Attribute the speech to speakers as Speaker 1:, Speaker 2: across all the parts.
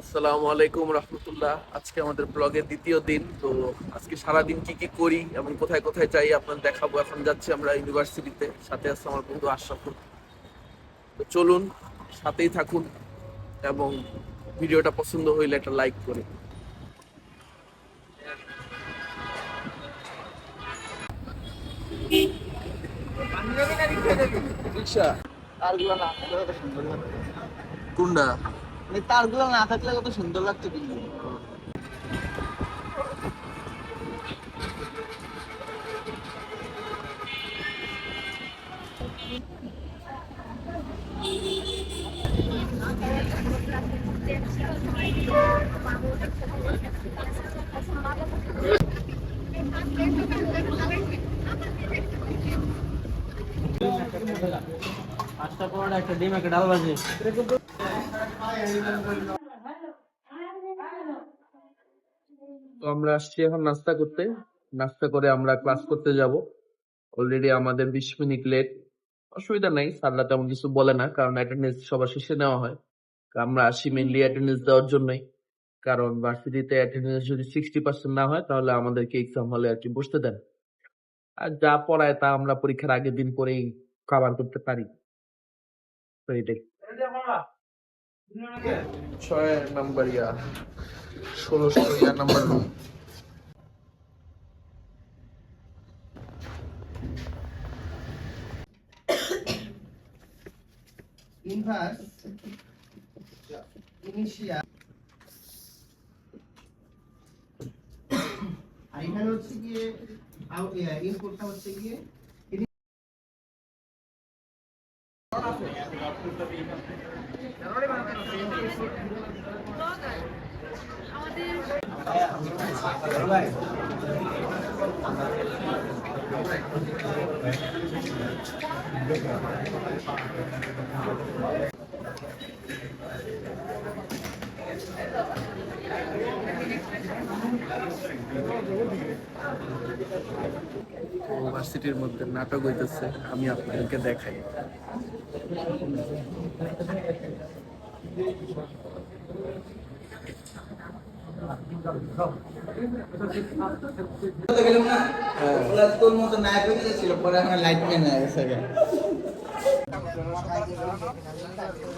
Speaker 1: আসসালামু আলাইকুম রহমতুল্লাহ। আজকে আমাদের ব্লগের দ্বিতীয় দিন। তো আজকে সারাদিন কি কি করি এবং কোথায় কোথায় যাই আপনার দেখাবো। এখন যাচ্ছি আমরা ইউনিভার্সিটিতে, সাথে আছে আমার বন্ধু আশরাফুল। তো চলুন, সাথেই থাকুন এবং ভিডিওটা পছন্দ হইলে একটা লাইক করে। রিক্সা
Speaker 2: তারগুলো না থাকলে কত সুন্দর লাগতো।
Speaker 1: কোনটা?
Speaker 2: মানে তারগুলো না থাকলে কত সুন্দর লাগতো কিন্তু। পাঁচটা পরোটা, একটা ডিম, একটা ডাল ভাজি।
Speaker 1: তো আমরা আসছি এখন নাস্তা করতে। নাস্তা করে আমরা ক্লাস করতে যাব। অলরেডি আমাদের 20 মিনিট লেট। অসুবিধা নাই, স্যাররা তেমন কিছু বলে না, কারণ অ্যাটেন্ডেন্স সবার শেষে নেওয়া হয়। আমরা আসি মেনলি অ্যাটেন্ডেন্স দেওয়ার জন্যই। কারণ ভার্সিটিতে অ্যাটেন্ডেন্স যদি 60% না হয় তাহলে আমাদেরকে এক্সাম হলে আর কি বসতে দেন। আর যা পড়ায় তা আমরা পরীক্ষার আগের দিন পরেই কভার করতে পারি। তো এটাই 6 number 16 number room.
Speaker 2: Inverse initial আর এখানে হচ্ছে গিয়ে ইনপুটটা হচ্ছে গিয়ে
Speaker 1: ভার্সিটির মধ্যে নাটক হইতেছে, আমি আপনাদেরকে দেখাই।
Speaker 2: তোর মতো নায়ক হয়ে গেছিল, পরে এখন লাইটম্যান হয়ে গেছে।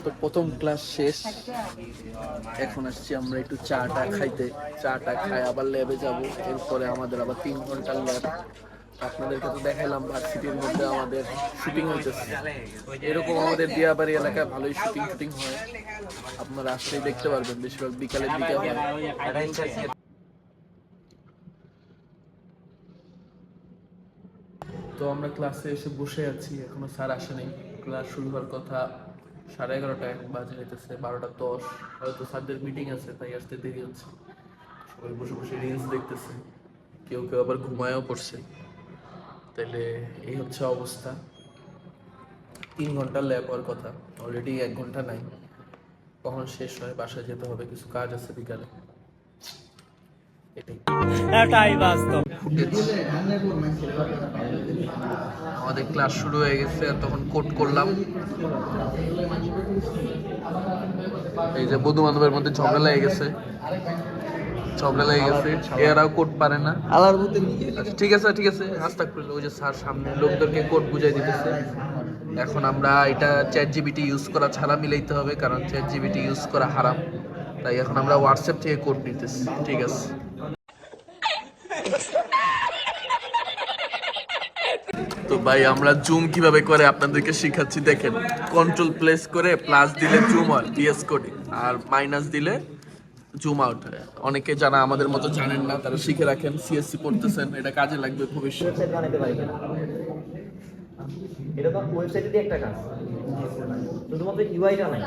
Speaker 1: তো প্রথম ক্লাস শেষ, এখন আসছি আমরা একটু চাটা খাইতে। চাটা খাই আবার ল্যাবে যাব। এরপরে আমাদের আবার 3 ঘন্টার ল্যাব। আপনাদেরকে তো দেখাইলাম ভার্সিটির মধ্যে আমাদের শুটিং হইতেছে। এরকম আমাদের দিয়াবাড়ি এলাকায় ভালোই শুটিং টুটিং হয়, আপনারা আসলেই দেখতে পারবেন। বেশিরভাগ বিকালের দিকে হয়। তো আমরা ক্লাসে এসে বসে আছি, এখনো স্যার আসেনি। ক্লাস শুরু হওয়ার কথা 11:30 এখন বাজে হইতেছে 12:10। হয়তো স্যারদের মিটিং আছে তাই আসতে দেরি হচ্ছে। সবাই বসে বসে রিলস দেখতেছে, কেউ কেউ আবার ঘুমায়ও পড়ছে। তাহলে এই হচ্ছে অবস্থা। 3 ঘন্টার ল্যাব হওয়ার কথা, অলরেডি 1 ঘন্টা নাই। কখন শেষ হয়, বাসায় যেতে হবে, কিছু কাজ আছে বিকালে। এটাই বাস্তব। আমাদের ক্লাস শুরু হয়ে গেছে, আর তখন কোট করলাম। এই যে বন্ধু বান্ধবের মধ্যে ঝগড়া লেগে গেছে, এরাও কোট পারে না। আচ্ছা, ঠিক আছে ঠিক আছে, আস্তে করে। ওই যে স্যার সামনে লোকদেরকে কোট বুঝাই দিতেছে। এখন আমরা এটা চ্যাট জিপিটি ইউজ করা ছাড়া মিলাইতে হবে, কারণ চ্যাট জিপিটি ইউজ করা হারাম। তাই এখন আমরা হোয়াটসঅ্যাপ থেকে কোড নিতেছি। ঠিক আছে। তো ভাই আমরা জুম কিভাবে করে আপনাদেরকে শিখাচ্ছি, দেখেন। কন্ট্রোল প্লেস করে প্লাস দিলে জুম হয় পিএস কোডে, আর মাইনাস দিলে জুম আউট হয়। অনেকে যারা আমাদের মতো জানেন না তারা শিখে রাখেন, সিএসসি পড়তেছেন, এটা কাজে লাগবে ভবিষ্যতে।
Speaker 3: এটা তো ওয়েবসাইটে দিয়ে একটা কাজ, শুধুমাত্র ইউআইটা নাই।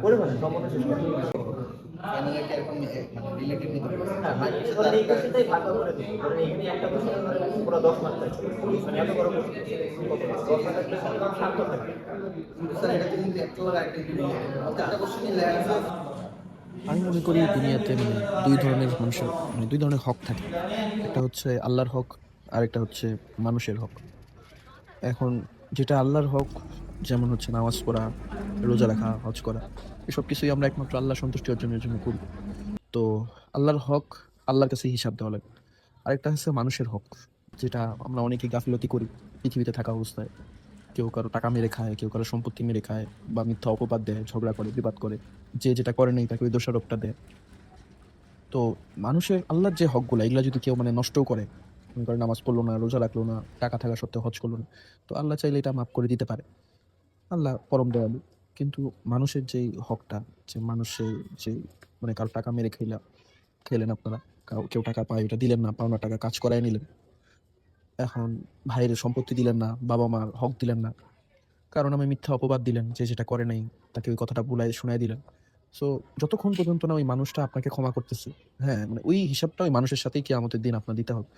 Speaker 3: করে ফেলেন, সম্পূর্ণ শেষ করে একটা কোশ্চেন পুরো 10 মার্ক থাকবে, মানে এত বড় কোশ্চেন 10 মার্ক থাকলে শান্ত থাকবে।
Speaker 4: আমি মনে করি দুনিয়াতে দুই ধরনের মানুষের দুই ধরনের হক থাকে। একটা হচ্ছে আল্লাহর হক, আর একটা হচ্ছে মানুষের হক। এখন যেটা আল্লাহর হক, যেমন হচ্ছে নামাজ পড়া, রোজা রাখা, হজ করা, এসব কিছুই আমরা একমাত্র আল্লাহ সন্তুষ্টি অর্জনের জন্য করি। তো আল্লাহর হক আল্লাহর কাছে হিসাব দেওয়া লাগে। আরেকটা হচ্ছে মানুষের হক, যেটা আমরা অনেকে গাফিলতি করি পৃথিবীতে থাকা অবস্থায়। কেউ কারো টাকা মেরে খায়, কেউ কারো সম্পত্তি মেরে খায়, বা মিথ্যা অপবাদ দেয়, ঝগড়া করে, বিবাদ করে। যে যেটা করে নাই তাকে ওই দোষারোপটা দেয়। তো মানুষের আল্লাহর যে হকগুলা, এগুলা যদি কেউ নষ্টও করে, মনে করে নামাজ পড়লো না, রোজা রাখলো না, টাকা থাকা সত্ত্বেও হজ করলো না, তো আল্লাহ চাইলে এটা মাফ করে দিতে পারে। আল্লাহ পরম দয়ালু। কিন্তু মানুষের যেই হকটা, যে মানুষের যে কারো টাকা মেরে খেলেন আপনারা, কেউ টাকা পায় ওটা দিলেন না, পাওনা টাকা কাজ করায় নিলেন। এখন ভাইয়ের সম্পত্তি দিলেন না, বাবা মার হক দিলেন না, কারণ আমি মিথ্যা অপবাদ দিলেন, যে যেটা করে নাই তাকে ওই কথাটা বুলাই শোনায় দিলেন। সো যতক্ষণ পর্যন্ত না ওই মানুষটা আপনাকে ক্ষমা করতেছে, হ্যাঁ ওই হিসাবটা ওই মানুষের সাথেই কিয়ামতের দিন আপনার দিতে হবে।